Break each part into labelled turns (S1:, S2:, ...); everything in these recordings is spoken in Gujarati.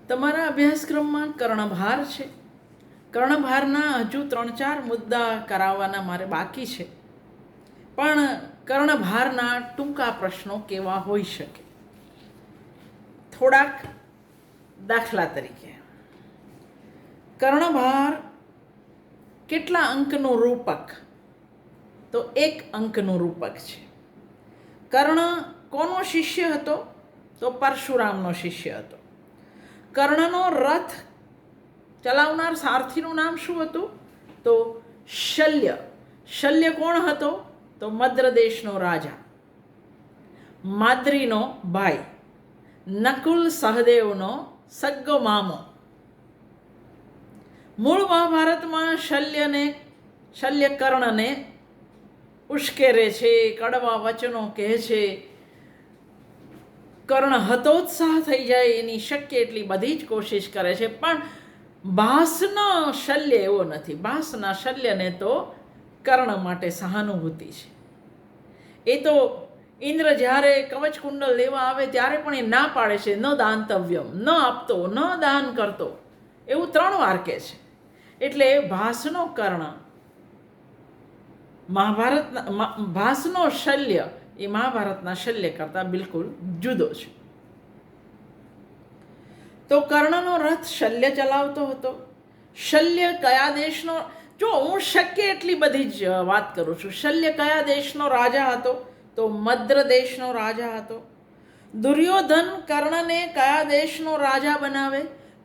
S1: તમારા અભ્યાસક્રમમાં કર્ણભાર છે. કર્ણભારના હજુ 3-4 મુદ્દા કરાવવાના મારે બાકી છે. પણ કર્ણભારના ટૂંકા પ્રશ્નો કેવા હોઈ શકે? થોડાક દાખલા તરીકે, કર્ણભાર કેટલા અંકનું રૂપક? તો 1 અંકનું રૂપક છે. કર્ણ કોનો શિષ્ય હતો? તો પરશુરામનો શિષ્ય હતો. કર્ણનો રથ ચલાવનાર સારથીનું નામ શું હતું? તો શલ્ય. શલ્ય કોણ હતો? તો મદ્ર દેશનો રાજા, માદ્રીનો ભાઈ, નકુલ સહદેવનો સગ્ગો મામો. મૂળ મહાભારતમાં શલ્ય કર્ણને ઉશ્કેરે છે, કડવા વચનો કહે છે. કર્ણ હતોત્સાહ થઈ જાય એની શક્ય એટલી બધી જ કોશિશ કરે છે, પણ ભાસનો શલ્ય એવો નથી. ભાસના શલ્યને તો કર્ણ માટે સહાનુભૂતિ છે. એ તો ઇન્દ્ર જ્યારે કવચ કુંડલ લેવા આવે ત્યારે પણ એ ના પાડે છે, ન દાનતવ્યમ, ન આપતો, ન દાન કરતો, એવું 3 વાર કહે છે. એટલે ભાસનો કર્ણ ભાસનો શલ્ય એ મહાભારતના શલ્ય કરતાં બિલકુલ જુદો છે. તો કર્ણનો રથ શલ્ય ચલાવતો હતો. શલ્ય કયા દેશનો? જો હું શક્ય એટલી બધી જ વાત કરું છું. શલ્ય કયા દેશનો રાજા હતો? તો મદ્ર દેશનો રાજા હતો. દુર્યોધન કર્ણને કયા દેશનો રાજા બનાવે?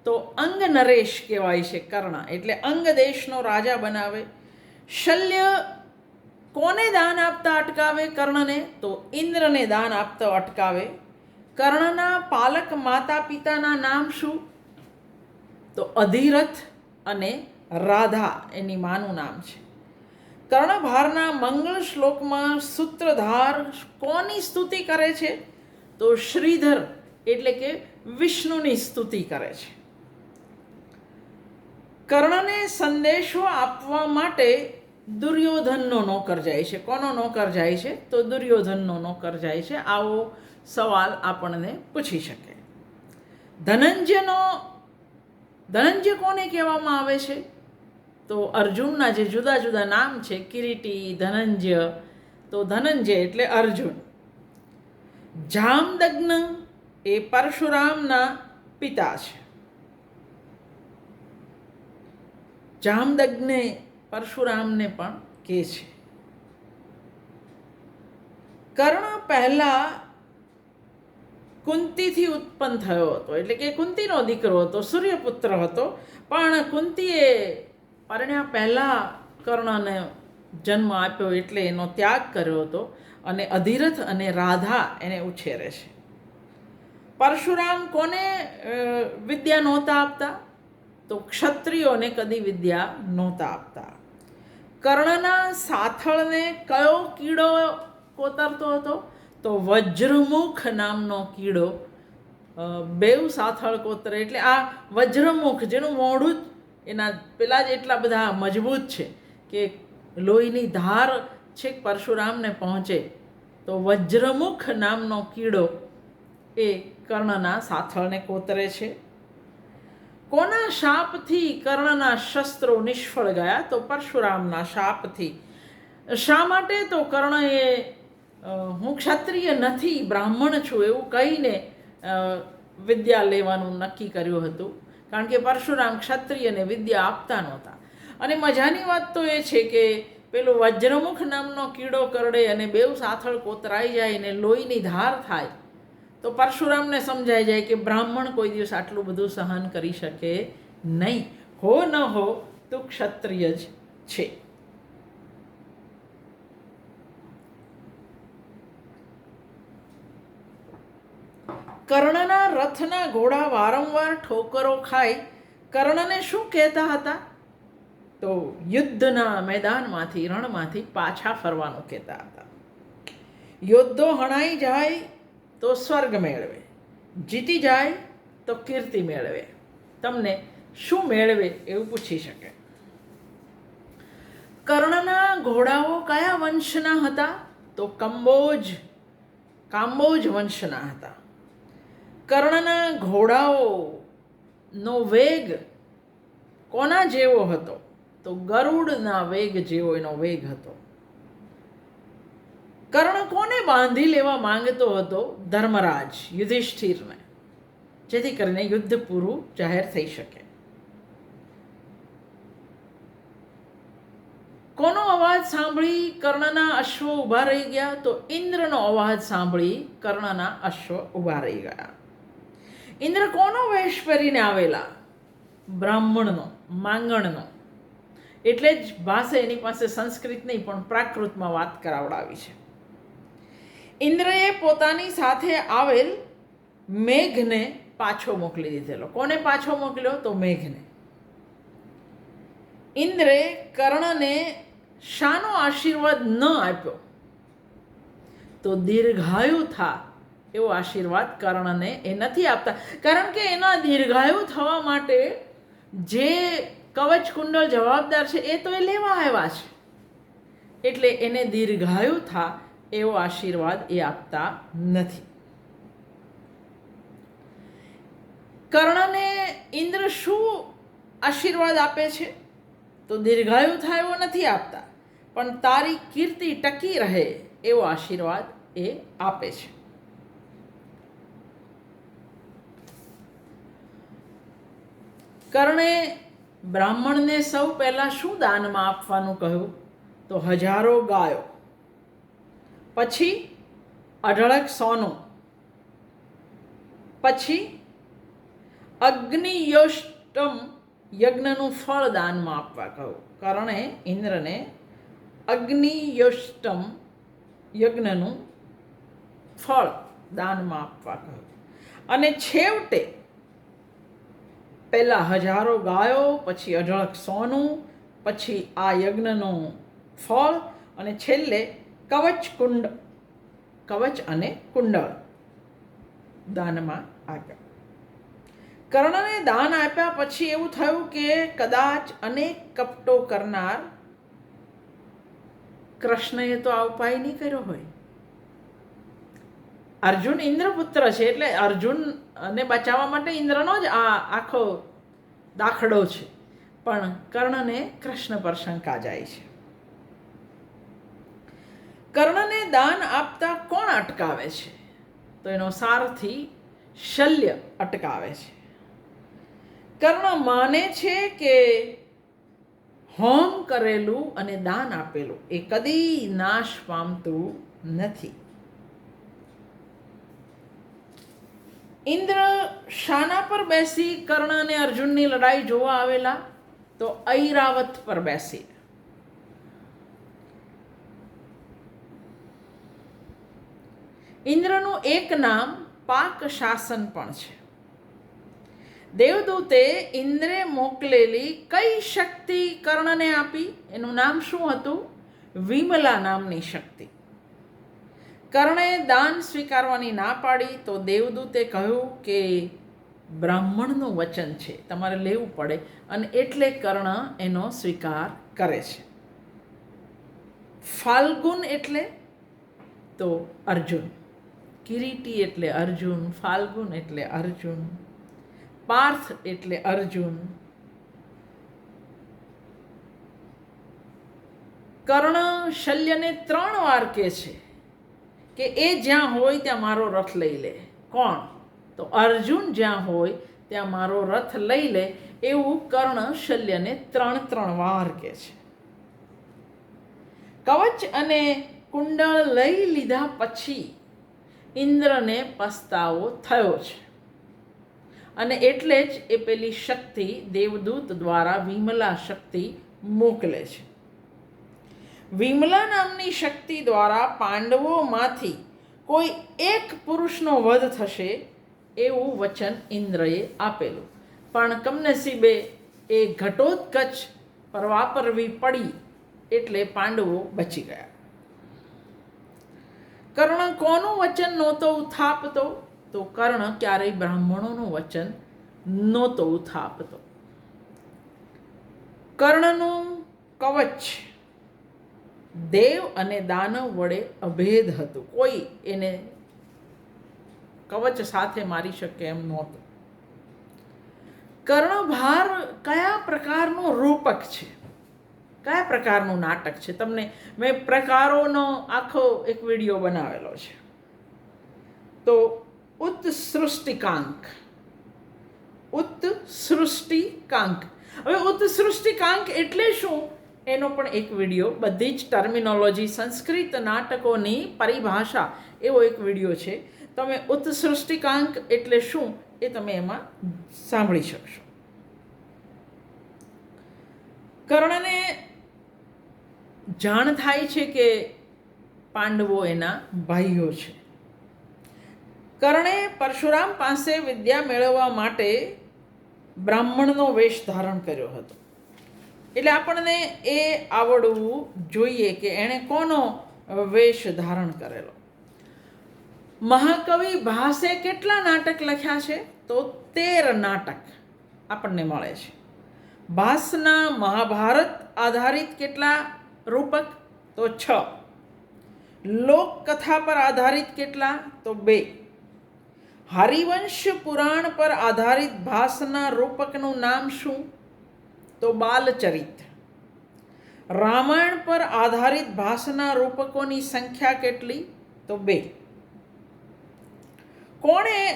S1: તો અંગ નરેશ કહેવાય છે કર્ણ, એટલે અંગ દેશનો રાજા બનાવે. શલ્ય કોને દાન આપતા અટકાવે? કર્ણને. તો ઇન્દ્રને દાન આપતા અટકાવે. કર્ણના પાલક માતા પિતાના નામ શું? તો અધિરથ અને રાધા એની માનું નામ છે. કર્ણભારના મંગળ શ્લોકમાં સૂત્રધાર કોની સ્તુતિ કરે છે? તો શ્રીધર એટલે કે વિષ્ણુની સ્તુતિ કરે છે. કર્ણને સંદેશો આપવા માટે દુર્યોધનનો નોકર જાય છે. કોનો નોકર જાય છે? તો દુર્યોધનનો નોકર જાય છે. આવો સવાલ આપણને પૂછી શકે. ધનંજય કોને કહેવામાં આવે છે? તો અર્જુનના જે જુદા જુદા નામ છે, કિરીટી, ધનંજય, તો ધનંજય એટલે અર્જુન. જામદગ્ન એ પરશુરામના પિતા છે. જામદગ્ને પરશુરામને પણ કહે છે. કર્ણ પહેલા કુંતીથી ઉત્પન્ન થયો હતો, એટલે કે કુંતીનો દીકરો હતો, સૂર્યપુત્ર હતો. પણ કુંતીએ પરણ્યા પહેલા કર્ણને જન્મ આપ્યો, એટલે એનો ત્યાગ કર્યો હતો અને અધિરથ અને રાધા એને ઉછેરે છે. પરશુરામ કોને વિદ્યા નહોતા આપતા? તો ક્ષત્રિયોને કદી વિદ્યા નહોતા આપતા. કર્ણના સાથળને કયો કીડો કોતરતો હતો? તો વજ્રમુખ નામનો કીડો બેઉ સાથળ કોતરે. એટલે આ વજ્રમુખ, જેનું મોઢું એના પેલા જ એટલા બધા મજબૂત છે કે લોહીની ધાર છેક પરશુરામને પહોંચે, તો વજ્રમુખ નામનો કીડો એ કર્ણના સાથળને કોતરે છે. કોના શાપથી કર્ણના શસ્ત્રો નિષ્ફળ ગયા? તો પરશુરામના શાપથી. શા માટે? તો કર્ણએ હું ક્ષત્રિય નથી, બ્રાહ્મણ છું એવું કહીને વિદ્યા લેવાનું નક્કી કર્યું હતું. કારણ કે પરશુરામ ક્ષત્રિયને વિદ્યા આપતા નહોતા. અને મજાની વાત તો એ છે કે પેલો વજ્રમુખ નામનો કીડો કરડે અને બેઉ સાથળ કોતરાઈ જાય ને લોહીની ધાર થાય, તો પરશુરામને સમજાઈ જાય કે બ્રાહ્મણ કોઈ દિવસ આટલું બધું સહન કરી શકે નહીં. હો ન હો તું ક્ષત્રિય જ છે. કર્ણના રથના ઘોડા વારંવાર ઠોકરો ખાઈ કર્ણને શું કહેતા હતા? તો યુદ્ધના મેદાનમાંથી, રણમાંથી પાછા ફરવાનું કહેતા હતા. યોદ્ધો હણાઈ જાય તો સ્વર્ગ મેળવે, જીતી જાય તો કીર્તિ મેળવે. તમને શું મેળવે એવું પૂછી શકે. કર્ણના ઘોડાઓ કયા વંશના હતા? તો કાંબોજ વંશના હતા. કર્ણના ઘોડાઓ નો વેગ કોના જેવો હતો? તો ગરુડના વેગ જેવો એનો વેગ હતો. કર્ણ કોને બાંધી લેવા માંગતો હતો? ધર્મરાજ યુધિષ્ઠિરને, જેથી કરીને યુદ્ધ પૂરું જાહેર થઈ શકે. કોનો અવાજ સાંભળી કર્ણના અશ્વ ઊભા રહી ગયા? તો ઇન્દ્રનો અવાજ સાંભળી કર્ણના અશ્વ ઊભા રહી ગયા. ઇન્દ્ર કોનો વેશ પહેરીને આવેલા? બ્રાહ્મણનો, માંગણનો. એટલે જ ભાષા એની પાસે સંસ્કૃત નહીં પણ પ્રાકૃતમાં વાત કરાવડાવી છે. ઇન્દ્રએ પોતાની સાથે આવેલ મેઘને પાછો મોકલી દીધેલો. કોને પાછો મોકલ્યો? તો મેઘને. ઇન્દ્રે કર્ણને શાનો આશીર્વાદ ન આપ્યો? તો દીર્ઘાયુ થા એવો આશીર્વાદ કર્ણને એ નથી આપતા. કારણ કે એના દીર્ઘાયુ થવા માટે જે કવચ કુંડળ જવાબદાર છે એ તો એ લેવા આવ્યા છે. એટલે એને દીર્ઘાયુ થા એવો આશીર્વાદ એ આપતા નથી. કર્ણને ઇન્દ્ર શું આશીર્વાદ આપે છે? તો દીર્ઘાયુ થાય એવો નથી આપતા, પણ તારી કીર્તિ ટકી રહે એવો આશીર્વાદ એ આપે છે. કર્ણે બ્રાહ્મણને સૌ પહેલા શું દાનમાં આપવાનું કહ્યું? તો 1000 ગાયો, પછી 18 સોનું, પછી અગ્નિયોષ્ટમ યજ્ઞનું ફળ દાનમાં આપવા કહ્યું. કર્ણે ઇન્દ્રને અગ્નિયોષ્ટમ યજ્ઞનું ફળ દાનમાં આપવા કહ્યું. અને છેવટે પહેલાં 1000 ગાયો, પછી 18 સોનું, પછી આ યજ્ઞનું ફળ, અને છેલ્લે કવચ અને કુંડળ દાનમાં આપ્યા. કર્ણને દાન આપ્યા પછી એવું થયું કે કદાચ અનેક કપટો કરનાર કૃષ્ણએ તો આ ઉપાય નહીં કર્યો હોય. અર્જુન ઇન્દ્રપુત્ર છે એટલે અર્જુનને બચાવવા માટે ઇન્દ્રનો જ આ આખો દાખલો છે. પણ કર્ણને કૃષ્ણ પર શંકા જાય છે. કર્ણને દાન આપતા કોણ અટકાવે છે? તો એનો સારથી શલ્ય અટકાવે છે. કર્ણ માને છે કે હોમ કરેલું અને દાન આપેલું એ કદી નાશ પામતું નથી. ઇન્દ્ર શાના પર બેસી કર્ણ અને અર્જુનની લડાઈ જોવા આવેલા? તો ઐરાવત પર બેસી. ઇન્દ્રનું એક નામ પાક શાસન પણ છે. દેવદૂતે ઇન્દ્રે મોકલેલી કઈ શક્તિ કર્ણને આપી? એનું નામ શું હતું? વિમલા નામની શક્તિ. કર્ણે દાન સ્વીકારવાની ના પાડી તો દેવદૂતે કહ્યું કે બ્રાહ્મણનું વચન છે, તમારે લેવું પડે, અને એટલે કર્ણ એનો સ્વીકાર કરે છે. ફાલ્ગુન એટલે તો અર્જુન, કિરીટી એટલે અર્જુન, ફાલ્ગુન એટલે અર્જુન, પાર્થ એટલે અર્જુન. કર્ણ શલ્યને 3 વાર કહે છે કે એ જ્યાં હોય ત્યાં મારો રથ લઈ લે. કોણ? તો અર્જુન જ્યાં હોય ત્યાં મારો રથ લઈ લે, એવું કર્ણ શલ્યને 3 વાર કહે છે. કવચ અને કુંડળ લઈ લીધા પછી ઇન્દ્રને પસ્તાવો થયો છે, અને એટલે જ એ પેલી શક્તિ દેવદૂત દ્વારા વિમલા શક્તિ મોકલે છે. વિમલા નામની શક્તિ દ્વારા પાંડવોમાંથી કોઈ એક પુરુષનો વધ થશે એવું વચન ઇન્દ્રએ આપેલું. પણ કમનસીબે એ ઘટોત્કચ પરવાપરવી પડી એટલે પાંડવો બચી ગયા. કર્ણ કોનું વચન નહોતો ઉથાપતો? તો કર્ણ ક્યારેય બ્રાહ્મણોનું વચન નહોતો ઉથાપતો. કર્ણનું કવચ દેવ અને દાનવ વડે અભેદ હતું. કોઈ એને કવચ સાથે મારી શકે એમ નહોતું. કર્ણભાર કયા પ્રકારનું રૂપક છે, કયા પ્રકારનું નાટક છે? તમને મેં પ્રકારોનો આખો એક વિડીયો બનાવેલો છે. તો ઉત્સૃષ્ટિકાંક, ઉત્સૃષ્ટિકાંક. હવે ઉત્સૃષ્ટિકાંક એટલે શું એનો પણ એક વિડીયો, બધી જ ટર્મિનોલોજી, સંસ્કૃત નાટકોની પરિભાષા, એવો એક વિડીયો છે. તમે ઉત્સૃષ્ટિકાંક એટલે શું એ તમે એમાં સાંભળી શકશો. કર્ણને જાણ થાય છે કે પાંડવો એના ભાઈઓ છે. કર્ણે પરશુરામ પાસે વિદ્યા મેળવવા માટે બ્રાહ્મણનો વેશ ધારણ કર્યો હતો. એટલે આપણને એ આવડવું જોઈએ કે એણે કોનો વેશ ધારણ કરેલો. મહાકવિ ભાસે કેટલા નાટક લખ્યા છે? તો 13 નાટક આપણને મળે છે. ભાસના મહાભારત આધારિત કેટલા રૂપક? તો 6. લોકકથા પર આધારિત કેટલા? તો 2. હરિવંશ પુરાણ પર આધારિત ભાસના રૂપકનું નામ શું? તો બાલચરિત. રામાયણ પર આધારિત ભાસના રૂપકોની સંખ્યા કેટલી? તો 2.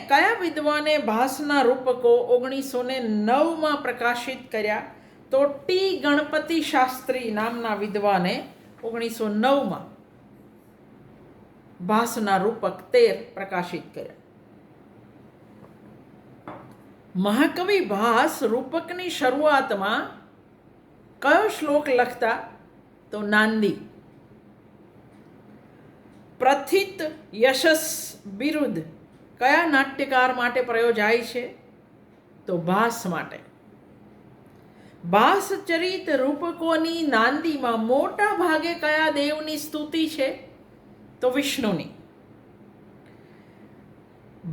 S1: કયા વિદ્વાને ભાસના રૂપકો 1909માં પ્રકાશિત કર્યા? તો ટી ગણપતિ શાસ્ત્રી નામના વિદ્વાને 1909માં ભાસના રૂપક 13 પ્રકાશિત કર્યા. મહાકવિ ભાસ રૂપકની શરૂઆતમાં કયો શ્લોક લખતા? તો નાંદી. પ્રથિત યશસ બિરુદ કયા નાટ્યકાર માટે પ્રયોજાય છે? તો ભાસ માટે. ભાસચરિત રૂપકોની નાંદીમાં મોટા ભાગે કયા દેવની સ્તુતિ છે? તો વિષ્ણુની.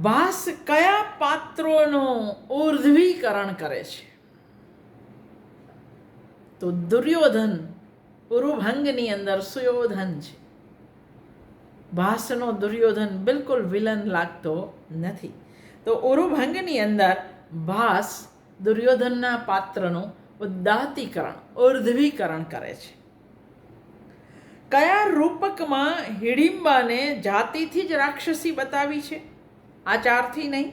S1: ભાસ કયા પાત્રોનું ઉર્ધ્વીકરણ કરે છે? તો દુર્યોધન ઉરુભંગની અંદર સુયોધન છે. ભાસનો દુર્યોધન બિલકુલ વિલન લાગતો નથી. તો ઉરુભંગની અંદર ભાસ દુર્યોધનના પાત્રનું ઉદાત્તીકરણ, ઉર્ધ્વીકરણ કરે છે. કયા રૂપકમાં હિડિંબાને જાતિથી જ રાક્ષસી બતાવી છે? આચારથી નહીં.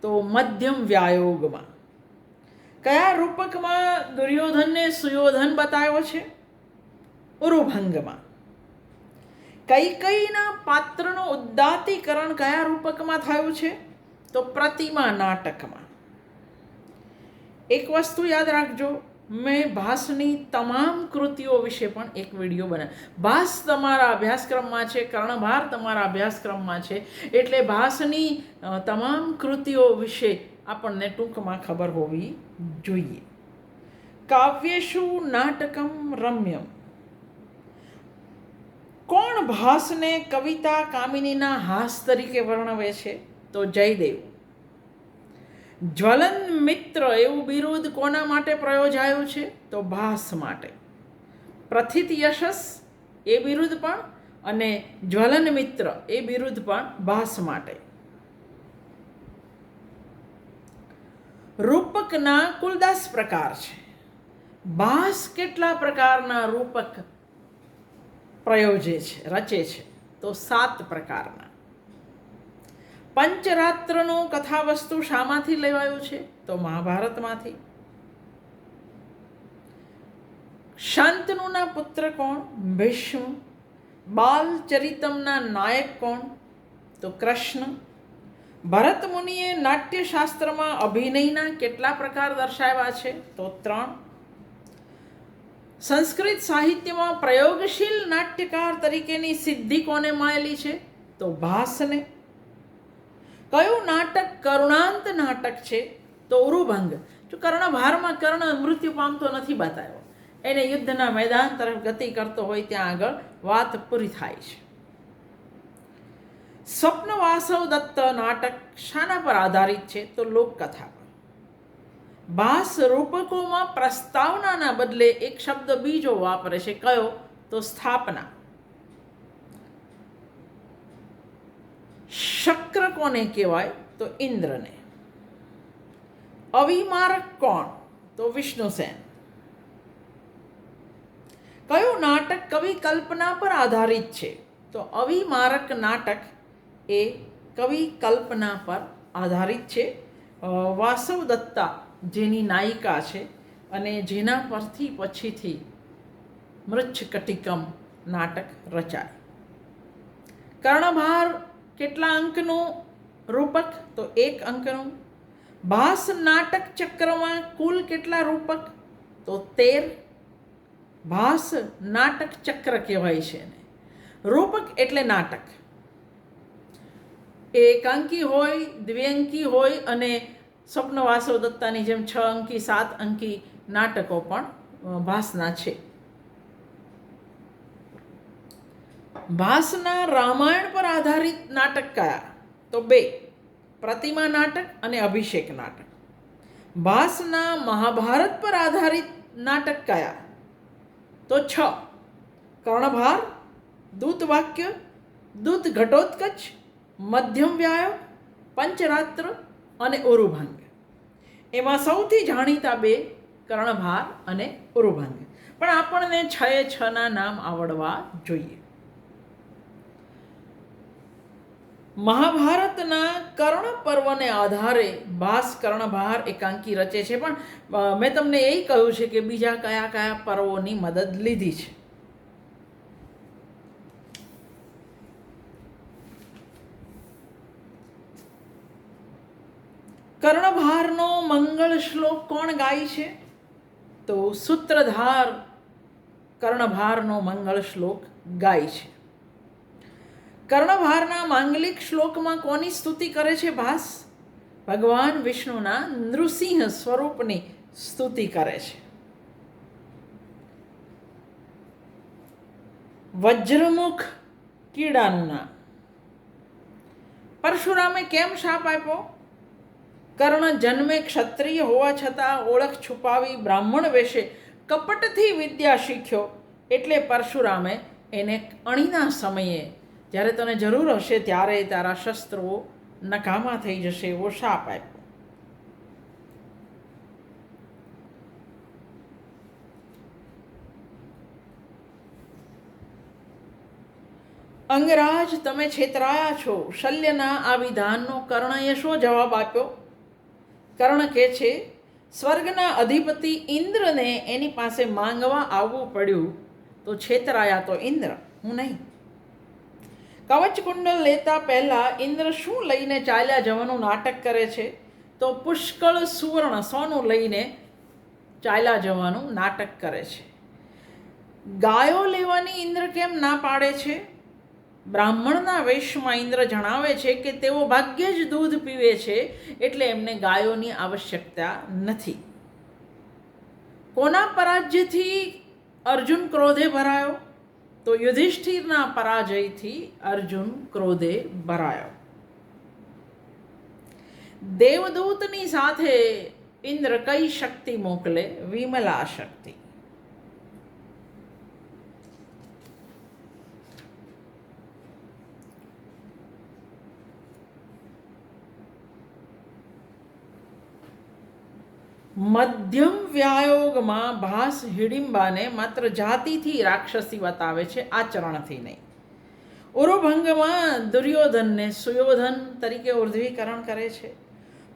S1: તો મધ્યમ વ્યાયોગમાં. કયા રૂપકમાં દુર્યોધનને સુયોધન બતાવ્યો છે? ઉરુભંગમાં. કૈકેયીના પાત્રનું ઉદાત્તીકરણ કયા રૂપકમાં થયું છે? તો પ્રતિમા નાટકમાં. એક વસ્તુ યાદ રાખજો, મેં ભાસની તમામ કૃતિઓ વિશે પણ એક વિડીયો બનાવ્યો. ભાસ તમારા અભ્યાસક્રમમાં છે, કર્ણભાર તમારા અભ્યાસક્રમમાં છે, એટલે ભાસની તમામ કૃતિઓ વિશે આપણને ટૂંકમાં ખબર હોવી જોઈએ. કાવ્યેષુ નાટકમ રમ્યમ. કોણ ભાસને કવિતા કામિનીના હાસ તરીકે વર્ણવે છે? તો જયદેવ. જ્વલન મિત્ર એવું બિરુદ કોના માટે પ્રયોજાયું છે? તો ભાસ માટે. પ્રથિત યશસ એ બિરુદ પણ અને જ્વલન મિત્ર એ બિરુદ પણ ભાસ માટે. રૂપકના કુલ 10 પ્રકાર છે. ભાસ કેટલા પ્રકારના રૂપક પ્રયોજે છે, રચે છે? તો 7 પ્રકારના. પંચરાત્રનું કથાવસ્તુ શામાંથી લેવાયું છે? તો મહાભારતમાંથી. શાંતનુના પુત્ર કોણ? ભીષ્મ. બાલચરિતમના નાયક કોણ? તો કૃષ્ણ. ભરત મુનિએ નાટ્યશાસ્ત્રમાં અભિનયના કેટલા પ્રકાર દર્શાવ્યા છે? તો 3. સંસ્કૃત સાહિત્યમાં પ્રયોગશીલ નાટ્યકાર તરીકેની સિદ્ધિ કોને મળેલી છે? તો ભાસને. કયું નાટક કરુણાંત નાટક છે? તો ઉરુભંગ. જો કર્ણભારમાં કર્ણ મૃત્યુ પામતો નથી બતાવ્યો, એને યુદ્ધના મેદાન તરફ ગતિ કરતો હોય ત્યાં આગળ વાત પૂરી થાય છે. સ્વપ્નવાસવ દત્ત નાટક શાના પર આધારિત છે? તો લોકકથા પર. ભાસ રૂપકોમાં પ્રસ્તાવનાના બદલે એક શબ્દ બીજો વાપરે છે, કયો? તો સ્થાપના. શક્ર કોને કહેવાય? તો ઇન્દ્રને. અવિમારક કોણ? તો વિષ્ણુસેન. કયું નાટક કવિ કલ્પના પર આધારિત છે? તો અવિમારક નાટક એ કવિ કલ્પના પર આધારિત છે. વાસવ દત્તા જેની નાયિકા છે અને જેના પરથી પછીથી મૃચ્છકટિકમ નાટક રચાય. કર્ણભાર કેટલા અંકનું રૂપક? તો 1 અંકનું. ભાસ નાટક ચક્રમાં કુલ કેટલા રૂપક? તો 13. ભાસ નાટક ચક્ર કહેવાય છે એને. રૂપક એટલે નાટક. એ એકાંકી હોય, દ્વિઅંકી હોય અને સ્વપ્ન વાસવ દત્તાની જેમ 6 અંકી 7 અંકી નાટકો પણ ભાસના છે. ભાસના રામાયણ પર આધારિત નાટક કયા? તો 2, પ્રતિમા નાટક અને અભિષેક નાટક. ભાસના મહાભારત પર આધારિત નાટક કયા? તો 6, કર્ણભાર, દૂતવાક્ય, દૂત ઘટોત્કચ, મધ્યમ વ્યાયોગ, પંચરાત્ર અને ઉરુભંગ. એમાં સૌથી જાણીતા 2 કર્ણભાર અને ઉરુભંગ. પણ આપણને 6 નામ આવડવા જોઈએ. મહાભારતના કર્ણ પર્વને આધારે ભાસ કર્ણભાર એકાંકી રચે છે. પણ મેં તમને એ કહ્યું છે કે બીજા કયા કયા પર્વોની મદદ લીધી છે. કર્ણભારનો મંગળ શ્લોક કોણ ગાય છે? તો સૂત્રધાર કર્ણભારનો મંગળ શ્લોક ગાય છે. કર્ણભારના માંગલિક શ્લોકમાં કોની સ્તુતિ કરે છે ભાસ? ભગવાન વિષ્ણુના નૃસિંહ સ્વરૂપની સ્તુતિ કરે છે. વજ્રમુખ કીડાનું નામ. પરશુરામે કેમ શાપ આપ્યો? કર્ણ જન્મે ક્ષત્રિય હોવા છતાં ઓળખ છુપાવી બ્રાહ્મણ વેશે કપટથી વિદ્યા શીખ્યો, એટલે પરશુરામે એને અણીના સમયે જ્યારે તને જરૂર હશે ત્યારે તારા શસ્ત્રો નકામા થઈ જશે એવો શાપ આપ્યો. અંગરાજ, તમે છેતરાયા છો. શલ્યના આ વિધાનનો કર્ણએ શો જવાબ આપ્યો? કર્ણ કહે છે, સ્વર્ગના અધિપતિ ઇન્દ્રને એની પાસે માંગવા આવવું પડ્યું તો છેતરાયા તો ઇન્દ્ર, હું નહીં. કવચ કુંડલ લેતા પહેલા ઇન્દ્ર શું લઈને ચાલ્યા જવાનું નાટક કરે છે? તો પુષ્કળ સુવર્ણ સોનું લઈને ચાલ્યા જવાનું નાટક કરે છે. ગાયો લેવાની ઇન્દ્ર કેમ ના પાડે છે? બ્રાહ્મણના વેશમાં ઇન્દ્ર જણાવે છે કે તેઓ ભાગ્યે જ દૂધ પીવે છે, એટલે એમને ગાયોની આવશ્યકતા નથી. કોના પરાજ્યથી અર્જુન ક્રોધે ભરાયો? તો યુધિષ્ઠિરના પરાજયથી અર્જુન ક્રોધે ભરાયો. દેવદૂતની સાથે ઇન્દ્ર કઈ શક્તિ મોકલે? વિમલા શક્તિ. મધ્યમ વ્યાયોગમાં ભાસ હિડિંબાને માત્ર જાતિથી રાક્ષસી બતાવે છે, આચરણથી નહીં. ઉરુભંગમાં દુર્યોધનને સુયોધન તરીકે ઉર્ધ્વીકરણ કરે છે.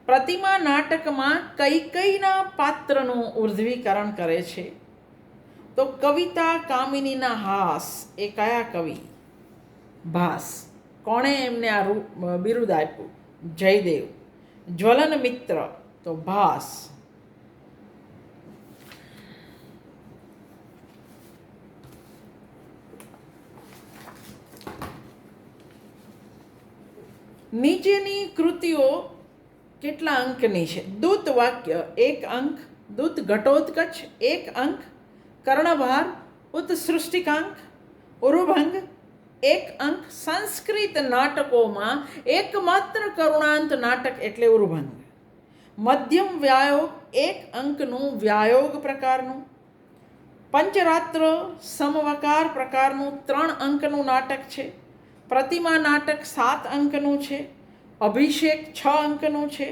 S1: પ્રતિમા નાટકમાં કૈકેયીના પાત્રનું ઉર્ધ્વીકરણ કરે છે. તો કવિતા કામિનીના હાસ એ કયા કવિ? ભાસ. કોણે એમને આ બિરુદ આપ્યું? જયદેવ. જ્વલન મિત્ર તો ભાસ. નીચેની કૃતિઓ કેટલા અંકની છે? દૂત વાક્ય 1 અંક, દૂત ઘટોત્કચ 1 અંક, કર્ણભાર ઉત્સૃષ્ટિકાંક, ઉરુભંગ 1 અંક. સંસ્કૃત નાટકોમાં એકમાત્ર કરુણાંત નાટક એટલે ઉરુભંગ. મધ્યમ વ્યાયોગ 1 અંકનું વ્યાયોગ પ્રકારનું. પંચરાત્ર સમવકાર પ્રકારનું 3 અંકનું નાટક છે. પ્રતિમા નાટક 7 અંકનું છે. અભિષેક 6 અંકનું છે.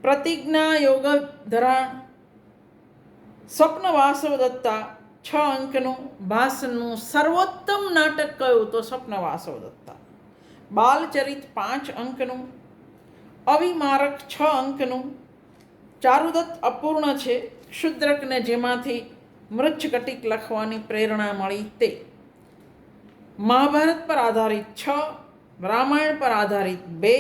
S1: પ્રતિજ્ઞા યોગ ધરાણ, સ્વપ્ન વાસવ દત્તા 6 અંકનું. ભાસનું સર્વોત્તમ નાટક કયું તો સ્વપ્ન વાસવ દત્તા. બાલચરિત 5 અંકનું. અવિમારક 6 અંકનું. ચારુદત્ત અપૂર્ણ છે. ક્ષુદ્રકને જેમાંથી મૃચ્છકટિક લખવાની પ્રેરણા મળી તે. મહાભારત પર આધારિત 6, રામાયણ પર આધારિત 2,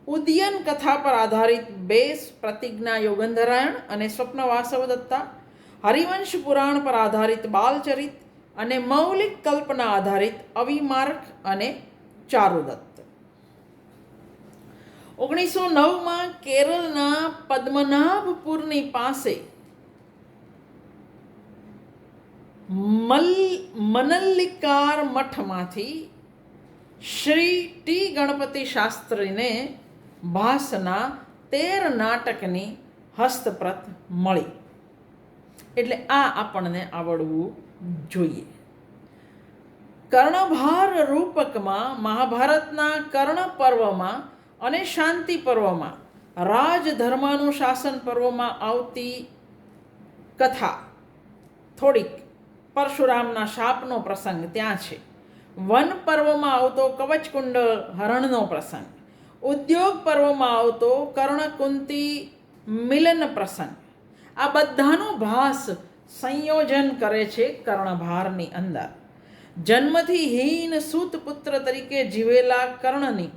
S1: ઉદયન કથા પર આધારિત 2 પ્રતિજ્ઞા યોગંધરાયણ અને સ્વપ્ન વાસવ દત્તા, હરિવંશ પુરાણ પર આધારિત બાલચરિત અને મૌલિક કલ્પના આધારિત અવિમાર્ક અને ચારુદત્ત. 1909માં કેરળના પદ્મનાભપુરની પાસે મનલ્લિકાર મઠમાંથી શ્રી ટી ગણપતિ શાસ્ત્રીને ભાસના 13 નાટકની હસ્તપ્રત મળી. એટલે આ આપણને આવડવું જોઈએ. કર્ણભાર રૂપકમાં મહાભારતના કર્ણ પર્વમાં અને શાંતિ પર્વમાં રાજધર્માનુશાસન પર્વમાં આવતી કથા થોડીક પરશુરામના શાપનો પ્રસંગ ત્યાં છે. વન પર્વમાં આવતો કવચકુંડળ હરણનો પ્રસંગ, ઉદ્યોગ પર્વમાં આવતો કર્ણકુંતી મિલન પ્રસંગ, આ બધાનું ભાસ સંયોજન કરે છે કર્ણભારની અંદર. જન્મથી હીન સૂતપુત્ર તરીકે જીવેલા કર્ણની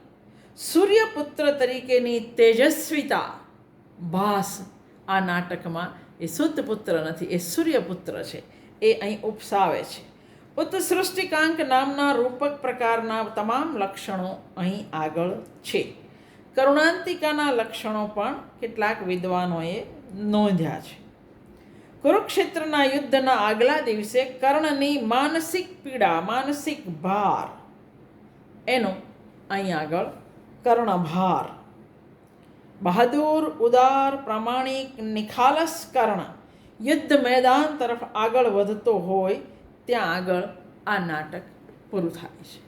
S1: સૂર્યપુત્ર તરીકેની તેજસ્વીતા ભાસ આ નાટકમાં એ સૂતપુત્ર નથી, એ સૂર્યપુત્ર છે, એ અહીં ઉપસાવે છે. ઉત્સૃષ્ટિકાંક નામના રૂપક પ્રકારના તમામ લક્ષણો અહીં આગળ છે. કરુણાંતિકાના લક્ષણો પણ કેટલાક વિદ્વાનોએ નોંધ્યા છે. કુરુક્ષેત્રના યુદ્ધના આગલા દિવસે કર્ણની માનસિક પીડા, માનસિક ભાર, એનો અહીં આગળ કર્ણભાર. બહાદુર, ઉદાર, પ્રામાણિક, નિખાલસ કર્ણ યુદ્ધ મેદાન તરફ આગળ વધતો હોય ત્યાં આગળ આ નાટક પૂરું થાય છે.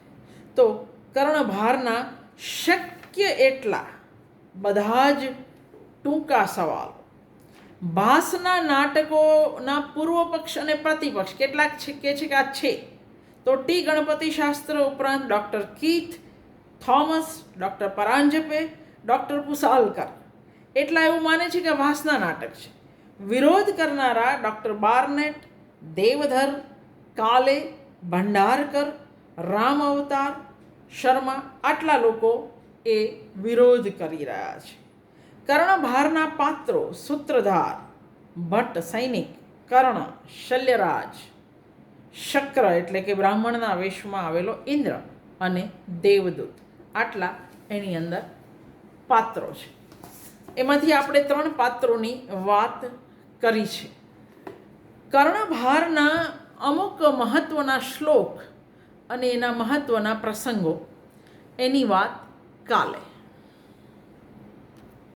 S1: તો કર્ણભારના શક્ય એટલા બધા જ ટૂંકા સવાલો. ભાસના નાટકોના પૂર્વ પક્ષ અને પ્રતિપક્ષ કેટલાક કે છે કે આ છે. તો ટી ગણપતિ શાસ્ત્ર ઉપરાંત doctor Keith, Thomas, doctor Paranjpe, doctor Pusalkar એટલા એવું માને છે કે ભાસના નાટક છે. વિરોધ કરનારા ડૉક્ટર બાર્નેટ, દેવધર, કાલે, ભંડારકર, રામ અવતાર, શર્મા આટલા લોકો એ વિરોધ કરી રહ્યા છે. કર્ણભારના પાત્રો સૂત્રધાર, ભટ્ટ, સૈનિક, કર્ણ, શલ્યરાજ, શક્ર એટલે કે બ્રાહ્મણના વેશમાં આવેલો ઇન્દ્ર અને દેવદૂત આટલા એની અંદર પાત્રો છે. એમાંથી આપણે 3 પાત્રોની વાત કરી છે. કર્ણભારના અમુક મહત્ત્વના શ્લોક અને એના મહત્ત્વના પ્રસંગો એની વાત કાલે.